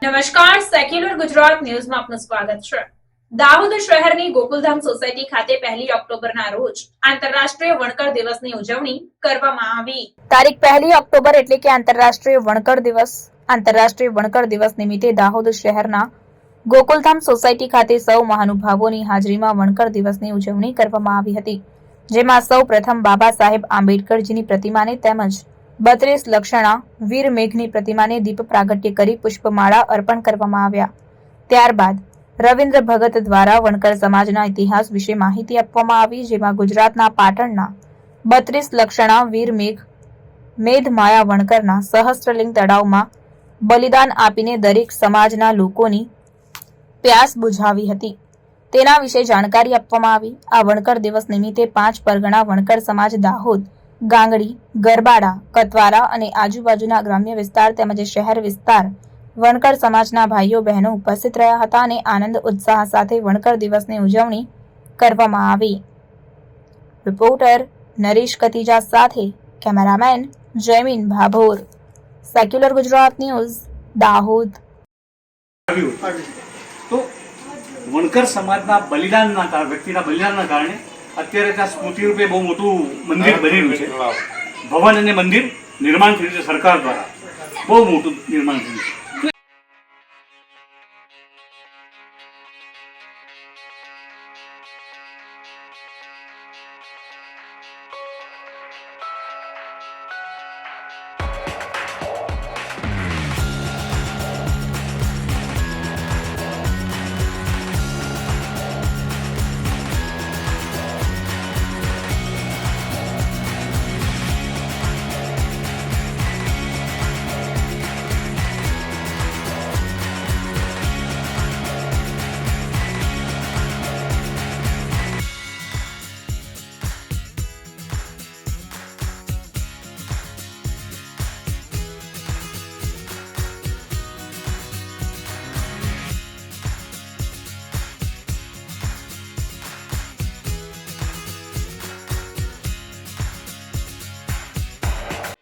નમસ્કાર, સેક્યુલર ગુજરાત ન્યૂઝમાં આપનું સ્વાગત છે। દાહોદ શહેરની ગોકુલધામ સોસાયટી ખાતે 1 ઓક્ટોબરના રોજ આંતરરાષ્ટ્રીય વણકર દિવસની ઉજવણી કરવામાં આવી। તારીખ 1 ઓક્ટોબર એટલે કે આંતરરાષ્ટ્રીય વણકર દિવસ। આંતરરાષ્ટ્રીય વણકર દિવસ નિમિત્તે દાહોદ શહેરના ગોકુલધામ સોસાયટી ખાતે સૌ મહાનુભાવોની હાજરીમાં વણકર દિવસની ઉજવણી કરવામાં આવી હતી, જેમાં સૌ પ્રથમ બાબા સાહેબ આંબેડકરજીની પ્રતિમાને તેમજ 32 લક્ષણા વીર મેઘની પ્રતિમાને દીપ પ્રાગટ્ય કરી પુષ્પમાળા અર્પણ કરવામાં આવ્યા। ત્યારબાદ રવિન્દ્ર ભગત દ્વારા વણકર સમાજના ઇતિહાસ વિશે માહિતી આપવામાં આવી, જેમાં ગુજરાતના પાટણના 32 લક્ષણા વીર મેઘમાયા વણકરના સહસ્ત્રલિંગ તળાવમાં બલિદાન આપીને દરેક સમાજના લોકોની પ્યાસ બુઝાવી હતી, તેના વિશે જાણકારી આપવામાં આવી। આ વણકર દિવસ નિમિત્તે 5 પરગણા વણકર સમાજ દાહોદ, ગાંગડી, ગરબાડા, કતવારા અને આજુબાજુના ગ્રામ્ય વિસ્તાર તેમજ શહેર વિસ્તાર વણકર સમાજના ભાઈઓ બહેનો ઉપસ્થિત રહ્યા હતા અને આનંદ ઉત્સાહ સાથે વણકર દિવસની ઉજવણી કરવામાં આવી। રિપોર્ટર નરેશ કતિજા સાથે cameraman Jaymin Bhabhor, secular Gujarat news, Dahod. તો વણકર સમાજના બલિદાનના વ્યક્તિના બલિદાનના કારણે અત્યારે ત્યાં સ્મૃતિ રૂપે બહુ મોટું મંદિર બની રહ્યું છે। ભવન અને મંદિર નિર્માણ થયું છે સરકાર દ્વારા, બહુ મોટું નિર્માણ થયું છે।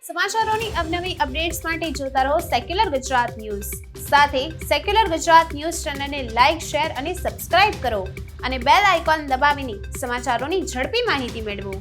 સમાચારોની અવનવી અપડેટ્સ માટે જોતા રહો સેક્યુલર ગુજરાત ન્યૂઝ। સાથે સેક્યુલર ગુજરાત ન્યૂઝ ચેનલને લાઇક, શેર અને સબસ્ક્રાઇબ કરો અને બેલ આઇકોન દબાવીને સમાચારોની ઝડપી માહિતી મેળવો।